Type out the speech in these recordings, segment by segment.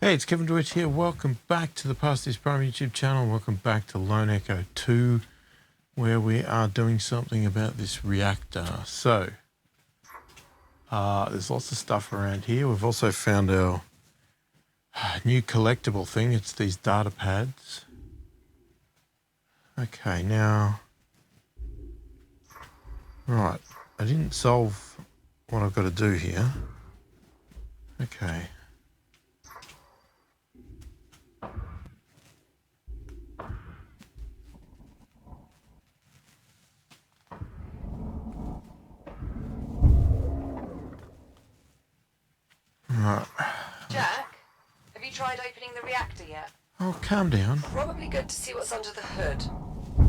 Hey, it's Kevin Deutsch here. Welcome back to the pasthisprime YouTube channel. Welcome back to Lone Echo 2, where we are doing something about this reactor. So, there's lots of stuff around here. We've also found our new collectible thing. It's these data pads. Okay, now, right, I didn't solve what I've got to do here. Okay. Right. Jack, have you tried opening the reactor yet? Oh, calm down. Probably good to see what's under the hood.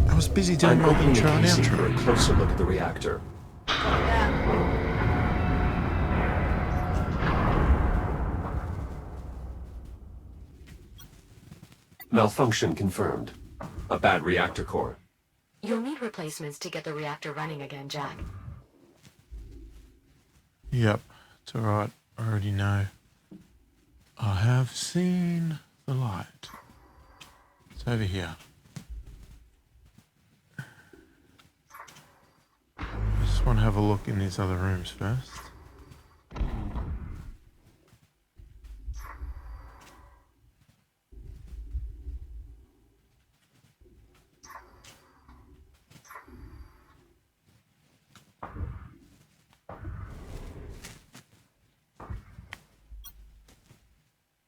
I was busy doing my opening intro the and casing for a outro. closer look at the reactor. Malfunction confirmed. A bad reactor core. You'll need replacements to get the reactor running again, Jack. Yep, it's alright. I already know. I have seen the light. It's over here. I just want to have a look in these other rooms first.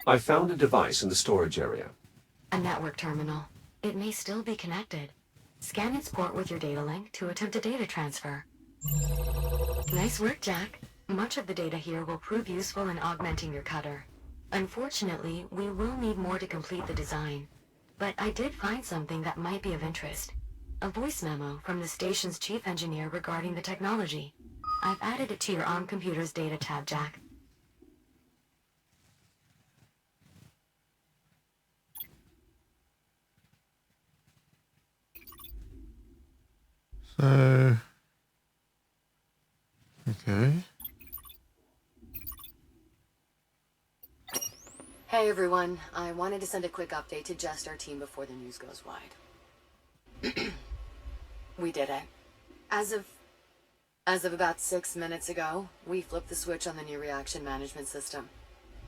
I found a device in the storage area. A network terminal. It may still be connected. Scan its port with your data link to attempt a data transfer. Nice work, Jack. Much of the data here will prove useful in augmenting your cutter. Unfortunately, we will need more to complete the design. But I did find something that might be of interest. A voice memo from the station's chief engineer regarding the technology. I've added it to your ARM computer's data tab, Jack. So, okay. Hey everyone, I wanted to send a quick update to just our team before the news goes wide. We did it. As of about 6 minutes ago, we flipped the switch on the new reaction management system.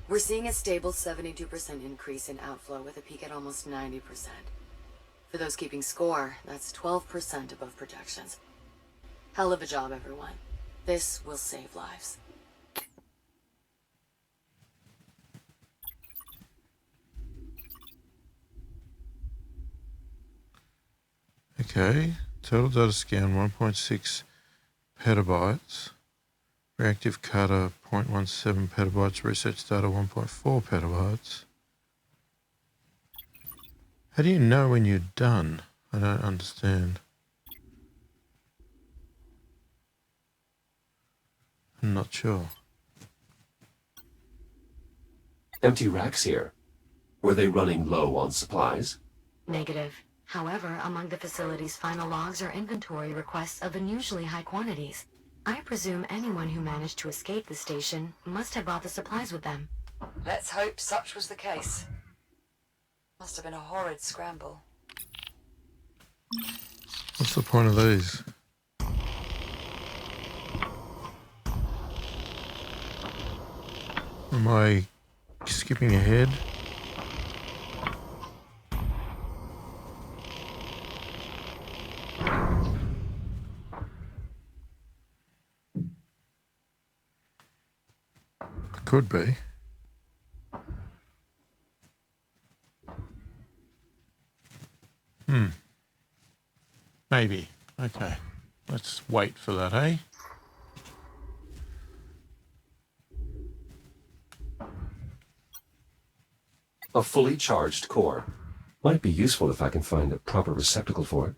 We're seeing a stable 72% increase in outflow with a peak at almost 90%. For those keeping score, that's 12% above projections. Hell of a job, everyone. This will save lives. Okay. Total data scan 1.6 petabytes. Reactive cutter 0.17 petabytes. Research data 1.4 petabytes. How do you know when you're done? I don't understand. I'm not sure. Empty racks here. Were they running low on supplies? Negative. However, among the facility's final logs are inventory requests of unusually high quantities. I presume anyone who managed to escape the station must have brought the supplies with them. Let's hope such was the case. Must have been a horrid scramble. What's the point of these? Am I skipping ahead? Could be. Maybe. Okay. Let's wait for that, eh? A fully charged core. Might be useful if I can find a proper receptacle for it.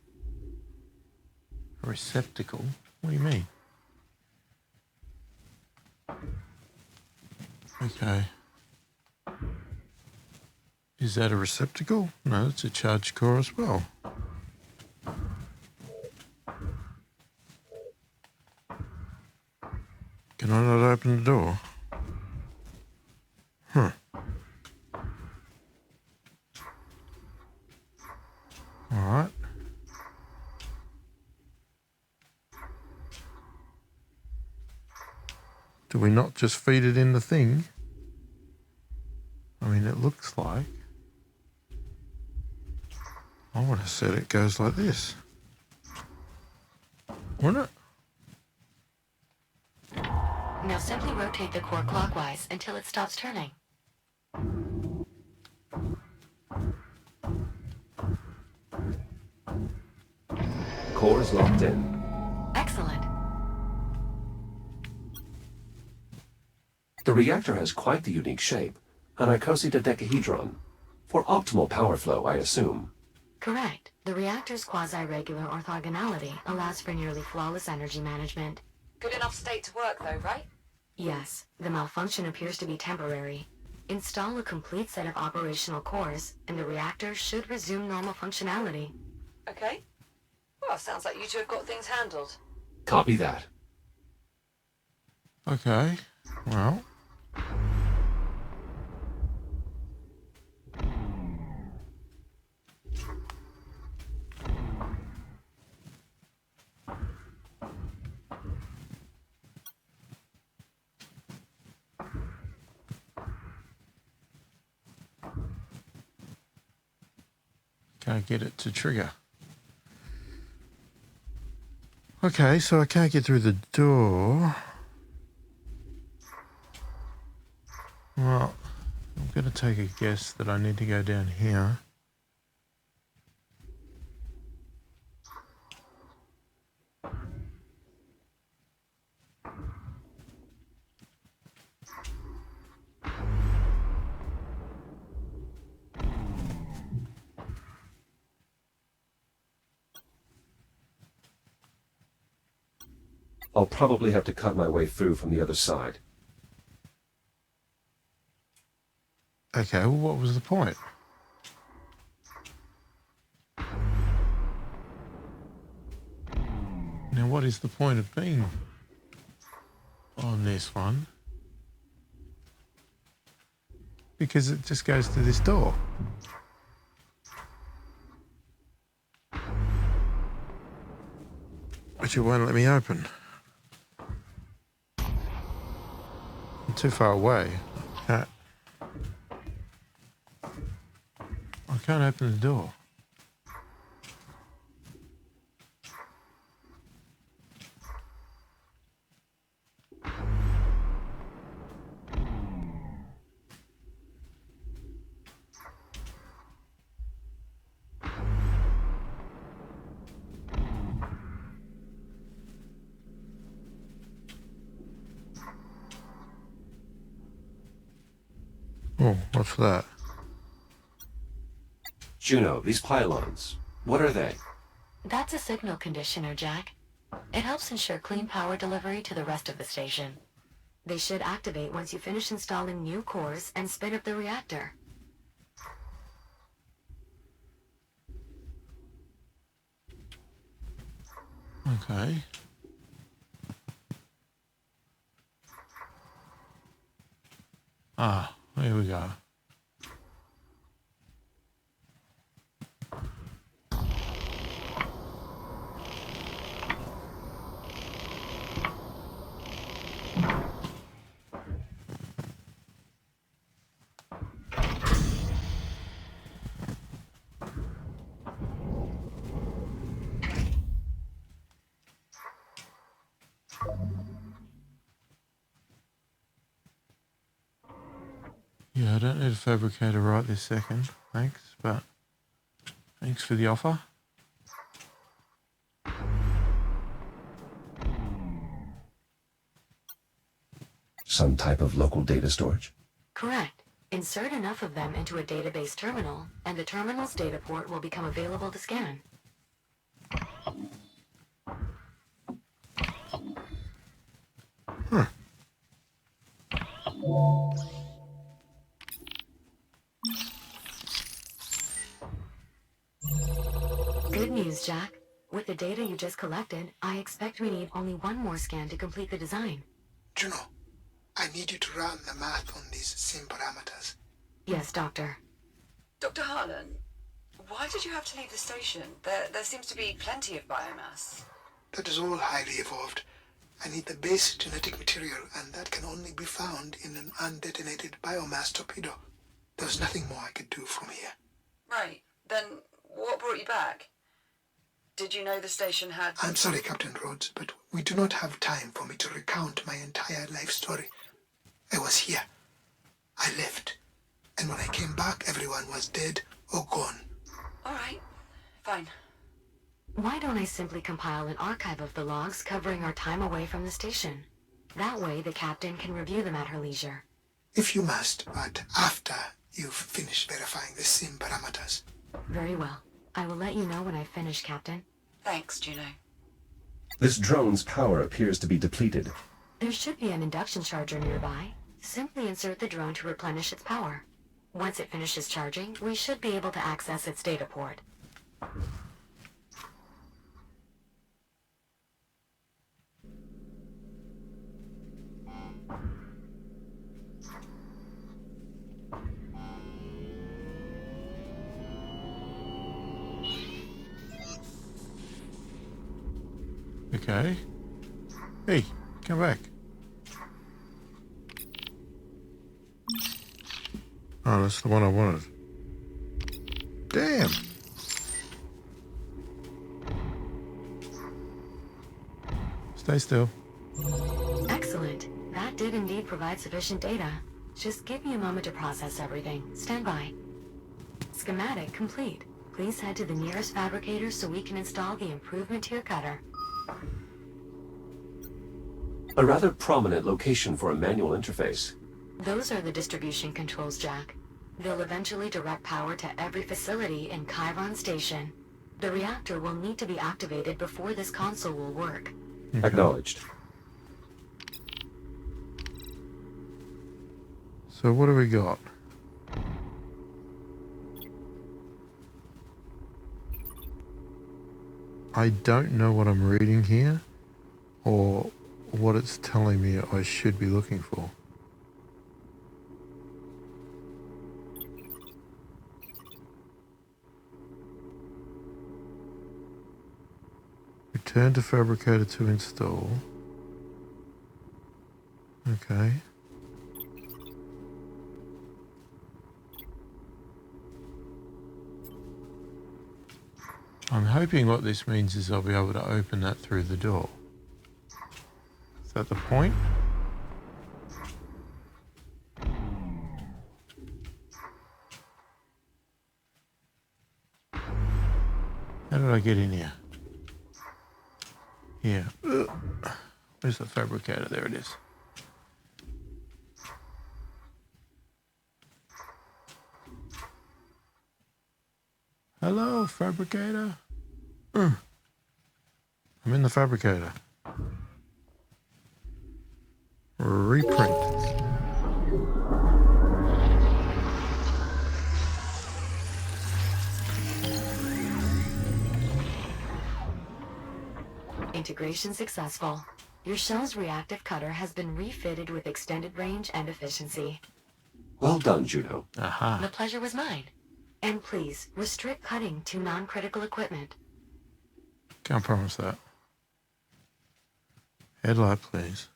A receptacle? What do you mean? Okay. Is that a receptacle? No, it's a charged core as well. Can I not open the door? Huh. All right. Do we not just feed it in the thing? I mean, it looks like. I would have said it goes like this. Wouldn't it? Now simply rotate the core clockwise until it stops turning. Core is locked in. Excellent. The reactor has quite the unique shape, an icosahedron. For optimal power flow, I assume. Correct. The reactor's quasi-regular orthogonality allows for nearly flawless energy management. Good enough state to work, though, right? Yes, the malfunction appears to be temporary. Install a complete set of operational cores, and the reactor should resume normal functionality. Okay. Well, sounds like you two have got things handled. Copy that. Okay. Well. Can't get it to trigger. Okay, so I can't get through the door. Well, I'm going to take a guess that I need to go down here. I'll probably have to cut my way through from the other side. Okay, well, what was the point? Now, what is the point of being on this one? Because it just goes to this door. Which it won't let me open. I'm too far away. I can't open the door. Oh, what's that? Juno, these pylons, what are they? That's a signal conditioner, Jack. It helps ensure clean power delivery to the rest of the station. They should activate once you finish installing new cores and spin up the reactor. Okay. Ah, here we go. Yeah, I don't need a fabricator right this second, thanks, but thanks for the offer. Some type of local data storage? Correct. Insert enough of them into a database terminal, and the terminal's data port will become available to scan. Huh. Good news, Jack. With the data you just collected, I expect we need only one more scan to complete the design. Juno, I need you to run the math on these sim parameters. Yes, Doctor. Dr. Harlan, Why did you have to leave the station? There seems to be plenty of biomass. That is all highly evolved. I need the base genetic material, and that can only be found in an undetonated biomass torpedo. There's nothing more I could do from here. Right. Then what brought you back? Did you know the station had... I'm sorry, Captain Rhodes, but we do not have time for me to recount my entire life story. I was here. I left. And when I came back, everyone was dead or gone. All right. Fine. Why don't I simply compile an archive of the logs covering our time away from the station? That way the captain can review them at her leisure. If you must, but after you've finished verifying the sim parameters. Very well. I will let you know when I've finished, Captain. Thanks, Juno. This drone's power appears to be depleted. There should be an induction charger nearby. Simply insert the drone to replenish its power. Once it finishes charging, we should be able to access its data port. Okay. Hey, come back. Oh, that's the one I wanted. Damn. Stay still. Excellent. That did indeed provide sufficient data. Just give me a moment to process everything. Stand by. Schematic complete. Please head to the nearest fabricator so we can install the improvement to your cutter. A rather prominent location for a manual interface. Those are the distribution controls, Jack. They'll eventually direct power to every facility in Chiron Station. The reactor will need to be activated before this console will work. Okay. Acknowledged. So what do we got? I don't know what I'm reading here or what it's telling me I should be looking for. Return to fabricator to install. Okay. I'm hoping what this means is I'll be able to open that through the door. Is that the point? How did I get in here? Here. Ugh. Where's the fabricator? There it is. Hello, fabricator. I'm in the fabricator. Reprint. Integration successful. Your shell's reactive cutter has been refitted with extended range and efficiency. Well done, Juno. Aha. The pleasure was mine. And please, restrict cutting to non-critical equipment. Can't promise that. Headlight, please.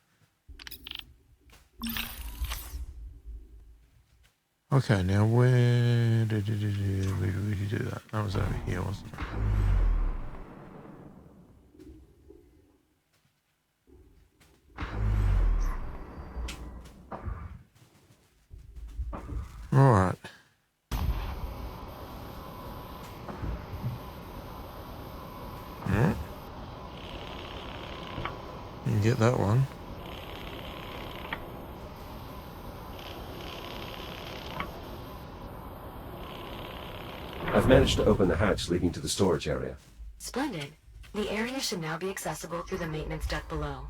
Okay, now where did you do that? That was over here, wasn't it? All right. You can get that one. I've managed to open the hatch leading to the storage area. Splendid. The area should now be accessible through the maintenance duct below.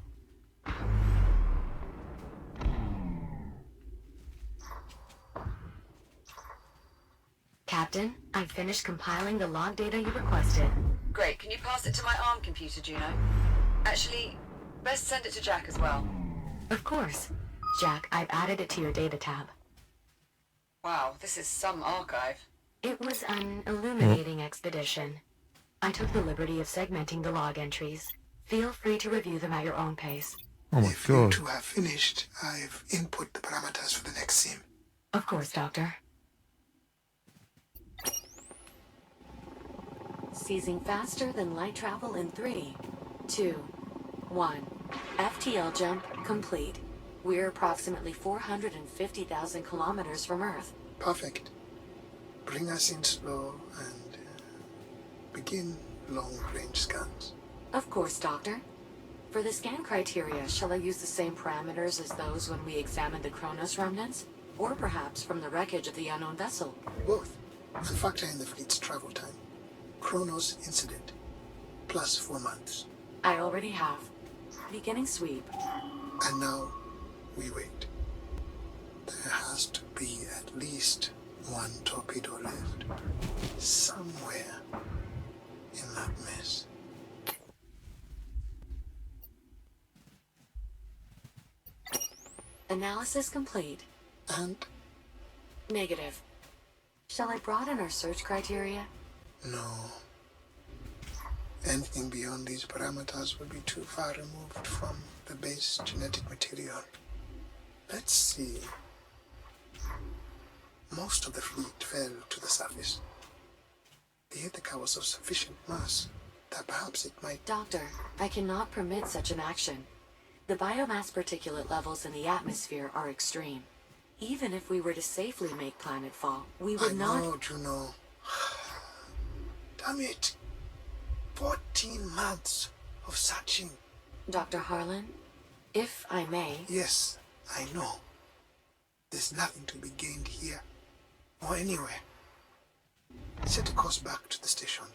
Captain, I've finished compiling the log data you requested. Great. Can you pass it to my ARM computer, Juno? Actually, best send it to Jack as well. Of course. Jack, I've added it to your data tab. Wow, this is some archive. It was an illuminating expedition. I took the liberty of segmenting the log entries. Feel free to review them at your own pace. Oh my If you god. two have finished, I've input the parameters for the next sim. Of course, Doctor. Seizing faster than light travel in 3, 2, 1. FTL jump complete. We're approximately 450,000 kilometers from Earth. Perfect. Bring us in slow and begin long-range scans. Of course, Doctor. For the scan criteria, shall I use the same parameters as those when we examined the Kronos remnants? Or perhaps from the wreckage of the unknown vessel? Both. I'll factor in the fleet's travel time. Kronos incident. Plus 4 months. I already have. Beginning sweep. And now, we wait. There has to be at least one torpedo left. Somewhere in that mess. Analysis complete. And Negative. Shall I broaden our search criteria? no. Anything beyond these parameters would be too far removed from the base genetic material. Let's see. Most of the fleet fell to the surface. The Ithaca was of sufficient mass that perhaps it might... Doctor, I cannot permit such an action. The biomass particulate levels in the atmosphere are extreme. Even if we were to safely make planetfall, we would not... I know, Juno. Damn it. 14 months of searching. Dr. Harlan, if I may... Yes, I know. There's nothing to be gained here, or anywhere. Set a course back to the station.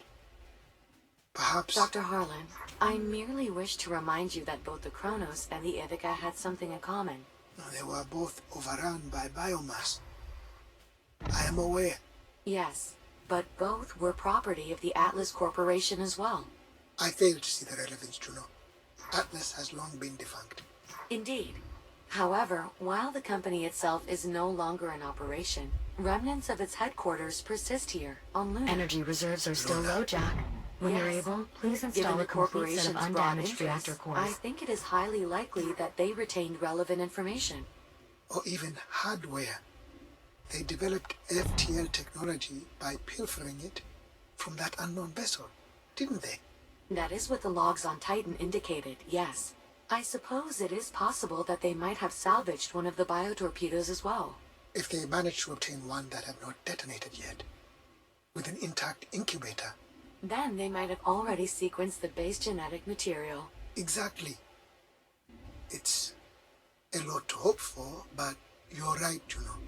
Perhaps... Dr. Harlan, I merely wish to remind you that both the Kronos and the Ithaca had something in common. No, they were both overrun by biomass. I am aware. Yes, but both were property of the Atlas Corporation as well. I fail to see the relevance, Juno. Atlas has long been defunct. Indeed. However, while the company itself is no longer in operation, remnants of its headquarters persist here, on Luna. Energy reserves are still Luna. low, Jack. When you're Yes. able, please Given install the a complete set of corporation's broad undamaged reactor interests, cores. I think it is highly likely that they retained relevant information. Or even hardware. They developed FTL technology by pilfering it from that unknown vessel, didn't they? That is what the logs on Titan indicated, yes. I suppose it is possible that they might have salvaged one of the biotorpedoes as well. If they managed to obtain one that had not detonated yet, with an intact incubator. Then they might have already sequenced the base genetic material. Exactly. It's a lot to hope for, but you're right, Juno.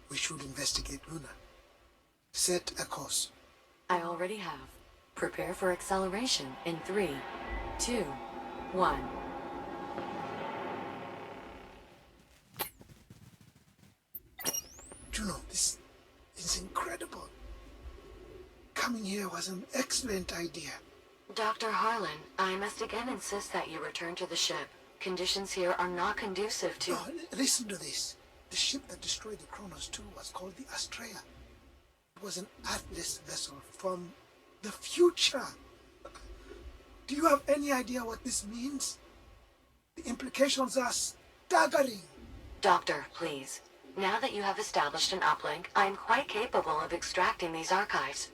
We should investigate Luna. Set a course. I already have. Prepare for acceleration in 3, 2, 1. Juno, this is incredible. Coming here was an excellent idea. Dr. Harlan, I must again insist that you return to the ship. Conditions here are not conducive to... No, listen to this. The ship that destroyed the Kronos 2 was called the Astrea. It was an Atlas vessel from the future. Do you have any idea what this means? The implications are staggering. Doctor, please. Now that you have established an uplink, I am quite capable of extracting these archives.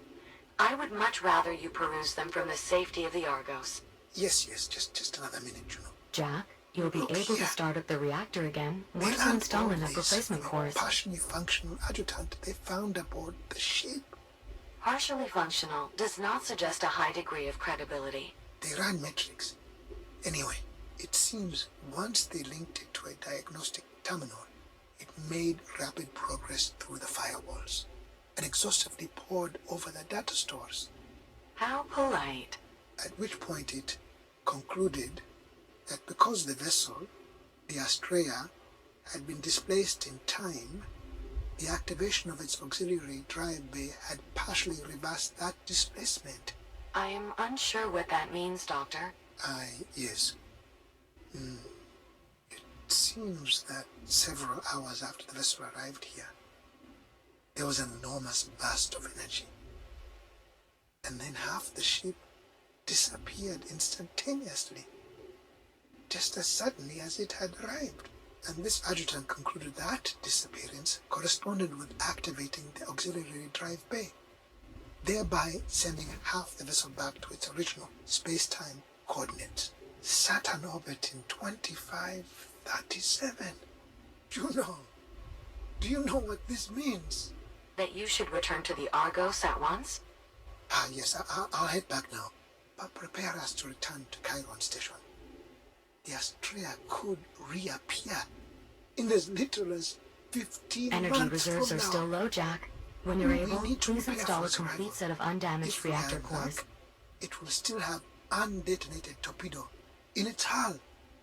I would much rather you peruse them from the safety of the Argos. Yes, just another minute, Juno. Jack, you'll be Look able here. to start up the reactor again They once you learned install all enough this replacement from a cores. partially functional adjutant they found aboard the ship. Partially functional does not suggest a high degree of credibility. They ran metrics. Anyway, it seems once they linked it to a diagnostic terminal, it made rapid progress through the firewalls and exhaustively poured over the data stores. How polite. At which point it concluded that because the vessel, the Astrea, had been displaced in time, the activation of its auxiliary drive bay had partially reversed that displacement. I am unsure what that means, Doctor. Yes. It seems that several hours after the vessel arrived here, there was an enormous burst of energy. And then half the ship disappeared instantaneously, just as suddenly as it had arrived. And this adjutant concluded that disappearance corresponded with activating the auxiliary drive bay, thereby sending half the vessel back to its original space-time coordinates. Saturn orbit in 2537. Juno, do you know what this means? That you should return to the Argos at once? Yes, I'll head back now. But prepare us to return to Chiron Station. The Astrea could reappear in as little as 15 Energy months reserves from are now. still low, Jack. When you're We able, need to please prepare install for a complete survival. set of undamaged If we reactor have cores. luck, it will still have undetonated torpedo in its hull.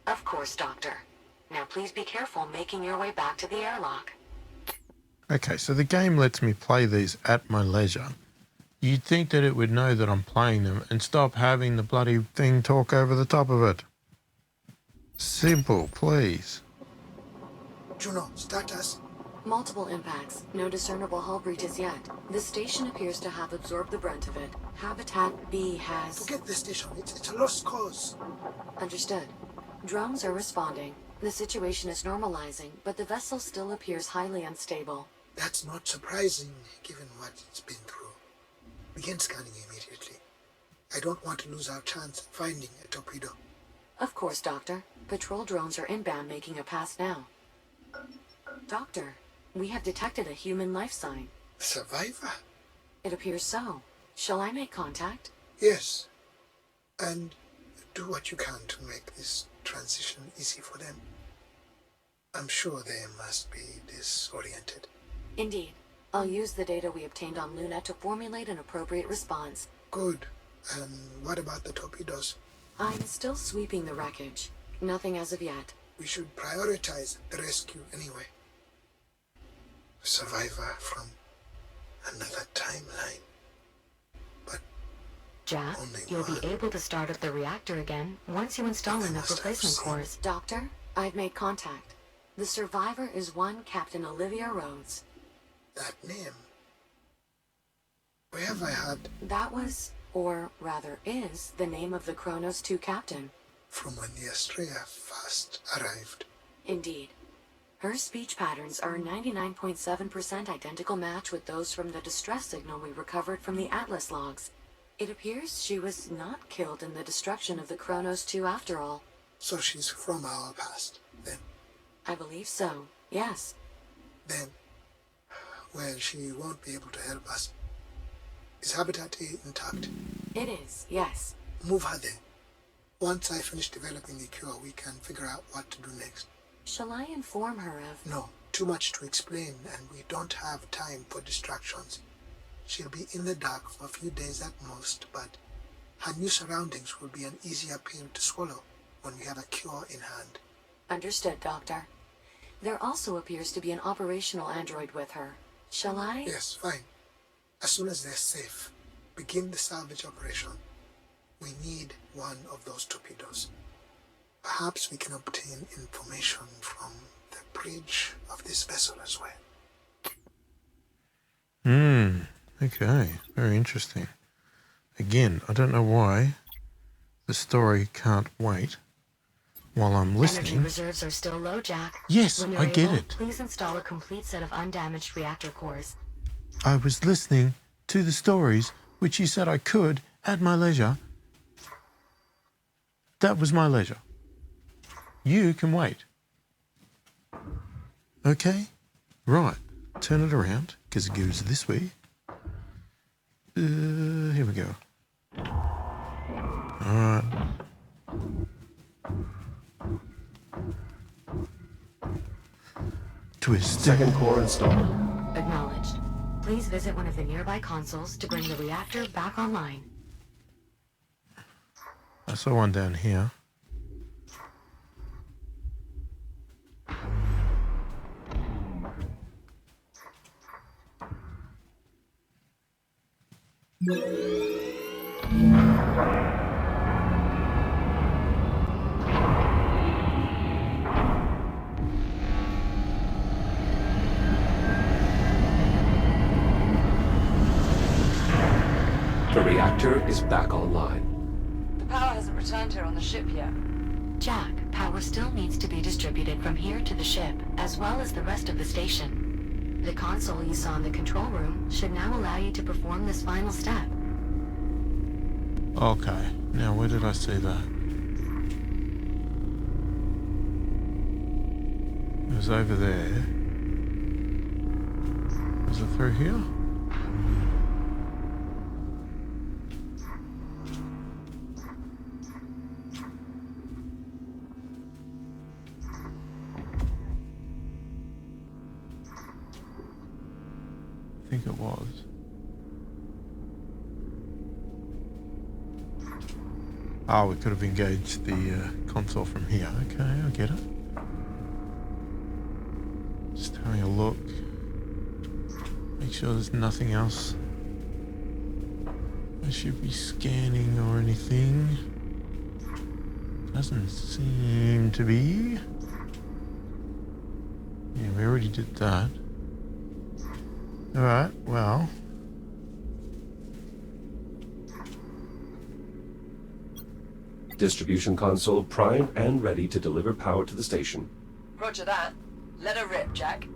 Of course, Doctor. Now please be careful making your way back to the airlock. Okay, so the game lets me play these at my leisure. You'd think that it would know that I'm playing them and stop having the bloody thing talk over the top of it. Simple, please. Juno, start us. Multiple impacts. No discernible hull breaches yet. The station appears to have absorbed the brunt of it. Habitat B has... Forget the station. It's a lost cause. Understood. Drones are responding. The situation is normalizing, but the vessel still appears highly unstable. That's not surprising, given what it's been through. Begin scanning immediately. I don't want to lose our chance of finding a torpedo. Of course, Doctor. Patrol drones are inbound making a pass now. Doctor, we have detected a human life sign. A survivor? It appears so. Shall I make contact? Yes. And do what you can to make this transition easy for them. I'm sure they must be disoriented. Indeed. I'll use the data we obtained on Luna to formulate an appropriate response. Good. And what about the torpedoes? I'm still sweeping the wreckage. Nothing as of yet. We should prioritize the rescue anyway. A survivor from another timeline. But Jack, only you'll one. be able to start up the reactor again once you install They enough must have replacement seen- cores. Doctor, I've made contact. The survivor is one Captain Olivia Rhodes. That name. Where have I heard? That was, or rather is, the name of the Kronos 2 captain. From when the Astrea first arrived. Indeed. Her speech patterns are a 99.7% identical match with those from the distress signal we recovered from the Atlas logs. It appears she was not killed in the destruction of the Kronos 2 after all. So she's from our past, then. I believe so, yes. Then, well, she won't be able to help us. Is Habitat A intact? It is, yes. Move her there. Once I finish developing the cure, we can figure out what to do next. Shall I inform her of... No, too much to explain, and we don't have time for distractions. She'll be in the dark for a few days at most, but her new surroundings will be an easier pill to swallow when we have a cure in hand. Understood, Doctor. There also appears to be an operational android with her. Shall I? Yes, fine. As soon as they're safe, begin the salvage operation. We need one of those torpedoes. Perhaps we can obtain information from the bridge of this vessel as well. Okay. Very interesting. Again, I don't know why the story can't wait while I'm Energy listening. reserves are still low, Jack. Yes, When you're I get able, it. Please install a complete set of undamaged reactor cores. I was listening to the stories, which you said I could at my leisure. That was my leisure. You can wait. Okay? Right. Turn it around, because it goes this way. Here we go. Alright. Twist. Second core installed. Acknowledged. Please visit one of the nearby consoles to bring the reactor back online. I saw one down here. reactor is back online. The power hasn't returned here on the ship yet. Jack, power still needs to be distributed from here to the ship, as well as the rest of the station. The console you saw in the control room should now allow you to perform this final step. Okay, now where did I see that? It was over there. Was it through here? I think it was. Oh, we could have engaged the console from here. Okay, I get it. Just having a look. Make sure there's nothing else I should be scanning or anything. Doesn't seem to be. Yeah, we already did that. Alright, well. Distribution console primed and ready to deliver power to the station. Roger that. Let her rip, Jack.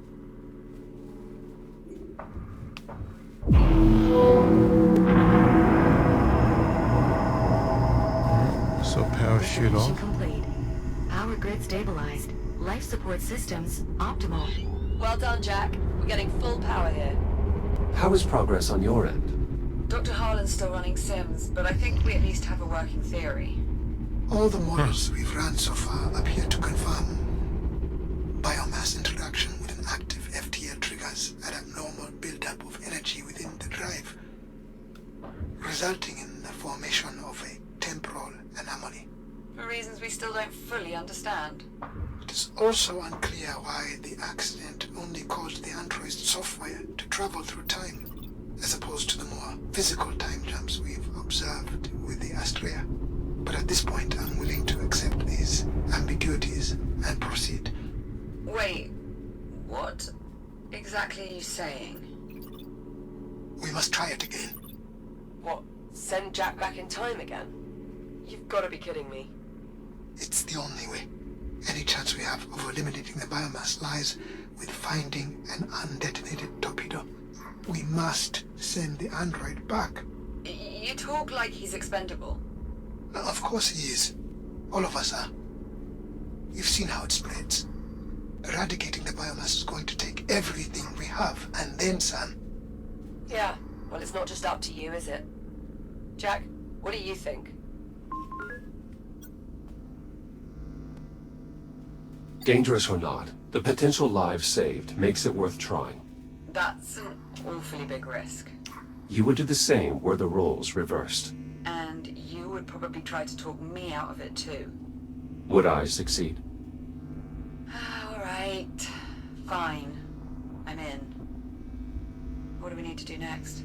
So power shoot Distribution off. complete. Power grid stabilized. Life support systems optimal. Well done, Jack. We're getting full power here. How is progress on your end? Dr. Harlan's still running sims, but I think we at least have a working theory. All the models we've run so far appear to confirm biomass interaction with an active FTL triggers an abnormal buildup of energy within the drive, resulting in the formation of a temporal anomaly. For reasons we still don't fully understand. It is also unclear why the accident only caused the android's software to travel through time, as opposed to the more physical time jumps we've observed with the Astrea. But at this point, I'm willing to accept these ambiguities and proceed. Wait, what exactly are you saying? We must try it again. What, send Jack back in time again? You've got to be kidding me. It's the only way. Any chance we have of eliminating the biomass lies with finding an undetonated torpedo. We must send the android back. You talk like he's expendable. Of course he is. All of us are. You've seen how it spreads. Eradicating the biomass is going to take everything we have, and then some. Yeah, well, it's not just up to you, is it? Jack, what do you think? Dangerous or not, the potential lives saved makes it worth trying. That's an awfully big risk. You would do the same were the roles reversed. And you would probably try to talk me out of it too. Would I succeed? Alright. Fine. I'm in. What do we need to do next?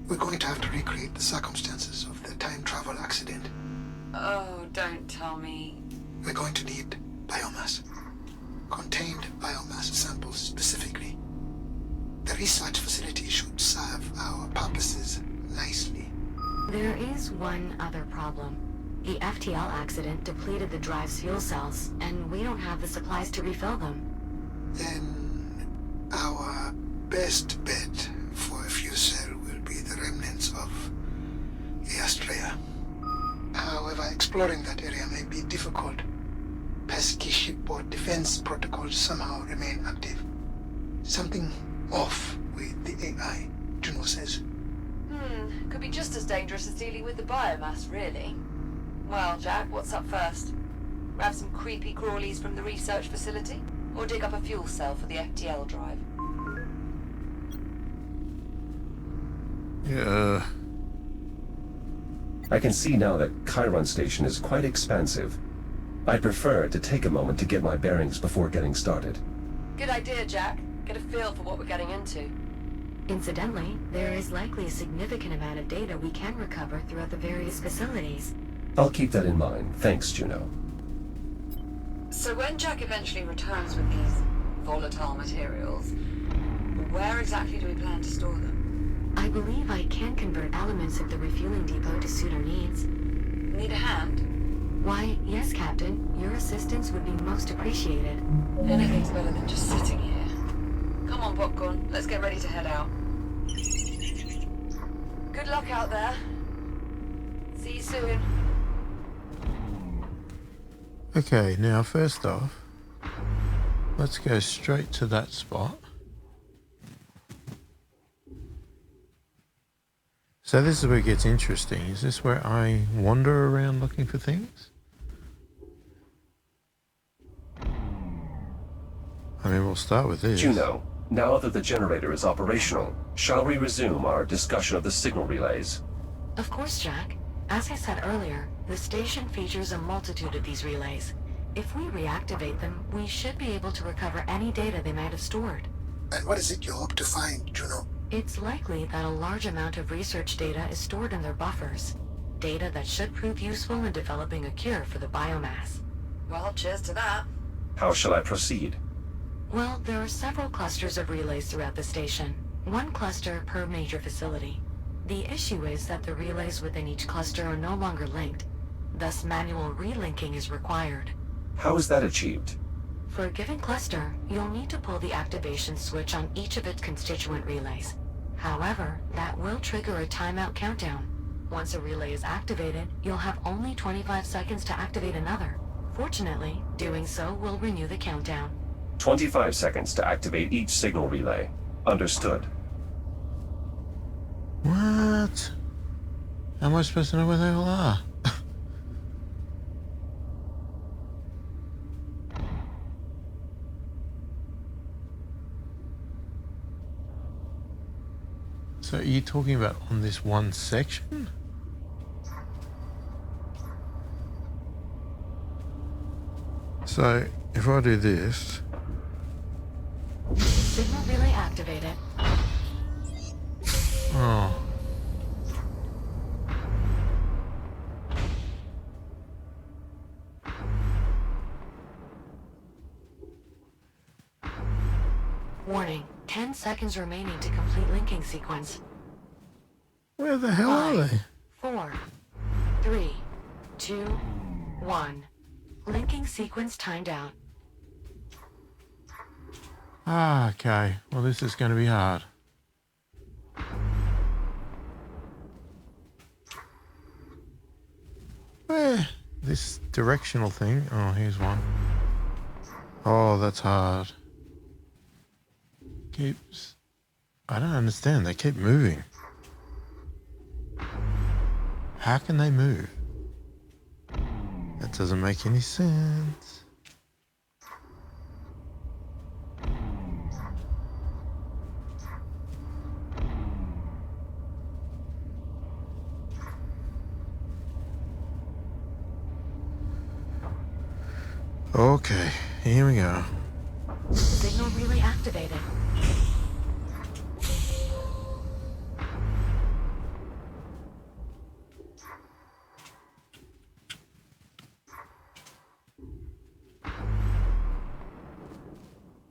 We're going to have to recreate the circumstances of the time travel accident. Oh, don't tell me. We're going to need biomass. Contained biomass samples specifically. The research facility should serve our purposes nicely. There is one other problem. The FTL accident depleted the drive's fuel cells, and we don't have the supplies to refill them. Then our best bet for a fuel cell will be the remnants of the Astrea. However, exploring that area may be difficult. Pesky shipboard defense protocols somehow remain active. Something off with the AI, Juno says. Could be just as dangerous as dealing with the biomass, really. Well, Jack, what's up first? Grab some creepy crawlies from the research facility? Or dig up a fuel cell for the FTL drive? Yeah. I can see now that Chiron Station is quite expansive. I prefer to take a moment to get my bearings before getting started. Good idea, Jack. Get a feel for what we're getting into. Incidentally, there is likely a significant amount of data we can recover throughout the various facilities. I'll keep that in mind. Thanks, Juno. So when Jack eventually returns with these volatile materials, where exactly do we plan to store them? I believe I can convert elements of the refueling depot to suit our needs. Need a hand? Why, yes, Captain. Your assistance would be most appreciated. Anything's better than just sitting here. Come on, Popcorn. Let's get ready to head out. Good luck out there. See you soon. Okay, now first off, let's go straight to that spot. So this is where it gets interesting. Is this where I wander around looking for things? I mean, we'll start with this. Juno, now that the generator is operational, shall we resume our discussion of the signal relays? Of course, Jack. As I said earlier, the station features a multitude of these relays. If we reactivate them, we should be able to recover any data they might have stored. And what is it you hope to find, Juno? It's likely that a large amount of research data is stored in their buffers. Data that should prove useful in developing a cure for the biomass. Well, cheers to that. How shall I proceed? Well, there are several clusters of relays throughout the station. One cluster per major facility. The issue is that the relays within each cluster are no longer linked. Thus, manual relinking is required. How is that achieved? For a given cluster, you'll need to pull the activation switch on each of its constituent relays. However, that will trigger a timeout countdown. Once a relay is activated, you'll have only 25 seconds to activate another. Fortunately, doing so will renew the countdown. 25 seconds to activate each signal relay. Understood. What? How am I supposed to know where they all are? So are you talking about on this one section? So if I do this... Signal relay activated. Oh. Warning, 10 seconds remaining to complete linking sequence. Where the hell are they? 4, 3, 2, 1. Linking sequence timed out. Ah, okay. Well, this is going to be hard. Where? This directional thing. Oh, here's one. Oh, that's hard. Keeps... I don't understand. They keep moving. How can they move? That doesn't make any sense. Okay, here we go. Signal relay activated.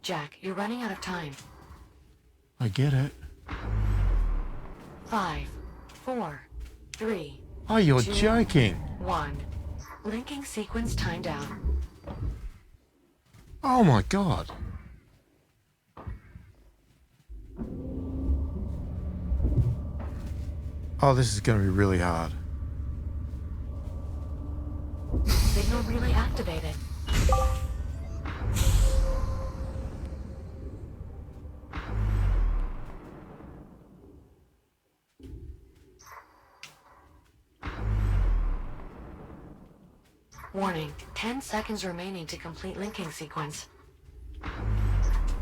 Jack, you're running out of time. I get it. 5, 4, 3, Oh, you're 2, joking. 1. Linking sequence timed out. Oh my god. Oh, this is going to be really hard. Signal relay activated. Warning, 10 seconds remaining to complete linking sequence.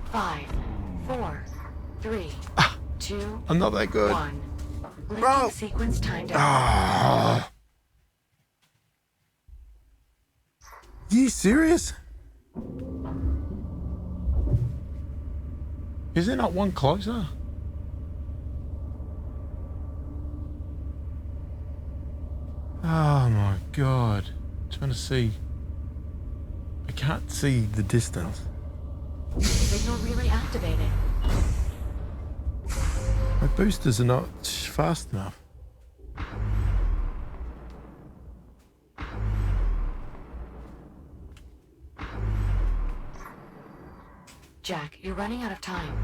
5, 4, 3, 2, I'm not that good. 1. Linking Bro. sequence timed out. Ah. You serious? Is there not one closer? Oh my god. I'm trying to see. I can't see the distance. Signal relay activated. My boosters are not fast enough. Jack, you're running out of time.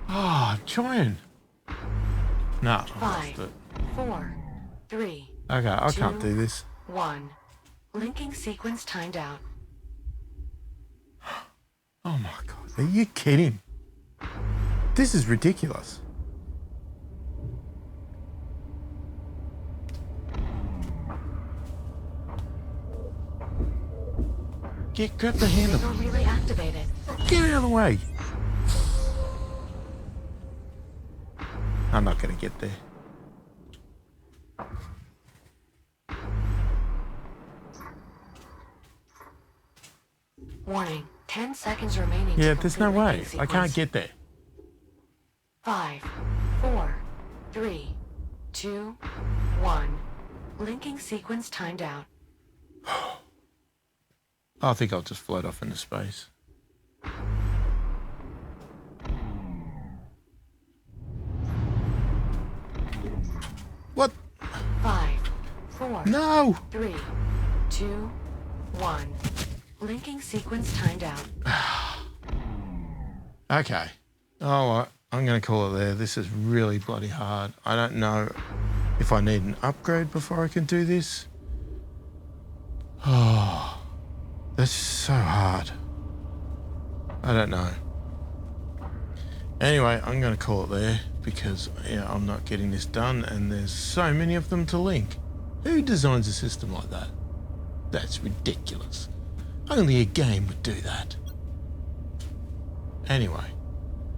Oh, I'm trying. No, I lost 5, it. 4, 3, Okay, I can't 2, do this. 1. Linking sequence timed out. Oh my god, are you kidding? This is ridiculous. Grab the handle. Signal relay activated. Get out of the way. I'm not gonna get there. Warning, 10 seconds remaining. Yeah, to there's no complete way. linking I can't sequence. get there. 5, 4, 3, 2, 1. Linking sequence timed out. I think I'll just float off into space. What? 5, 4, No! 3, 2, 1. Linking sequence timed out. Okay. Oh, I'm going to call it there. This is really bloody hard. I don't know if I need an upgrade before I can do this. Oh, that's so hard. I don't know. Anyway, I'm going to call it there because I'm not getting this done and there's so many of them to link. Who designs a system like that? That's ridiculous. Only a game would do that. Anyway,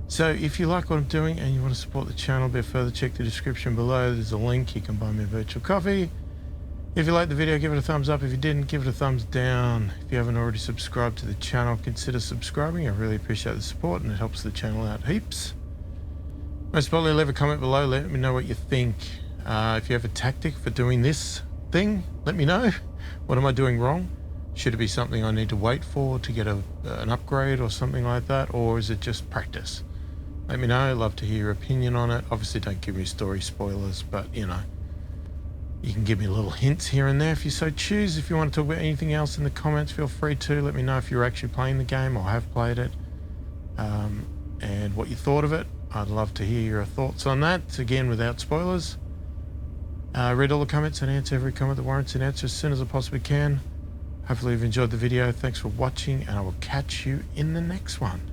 so if you like what I'm doing and you want to support the channel a bit further, check the description below. There's a link. You can buy me a virtual coffee. If you liked the video, give it a thumbs up. If you didn't, give it a thumbs down. If you haven't already subscribed to the channel, consider subscribing. I really appreciate the support and it helps the channel out heaps. Most probably leave a comment below. Let me know what you think. If you have a tactic for doing this thing, let me know. What am I doing wrong? Should it be something I need to wait for to get an upgrade or something like that? Or is it just practice? Let me know. I'd love to hear your opinion on it. Obviously, don't give me story spoilers, but, you know, you can give me little hints here and there if you so choose. If you want to talk about anything else in the comments, feel free to. Let me know if you're actually playing the game or have played it and what you thought of it. I'd love to hear your thoughts on that, again, without spoilers. Read all the comments and answer every comment that warrants an answer as soon as I possibly can. Hopefully you've enjoyed the video. Thanks for watching, and I will catch you in the next one.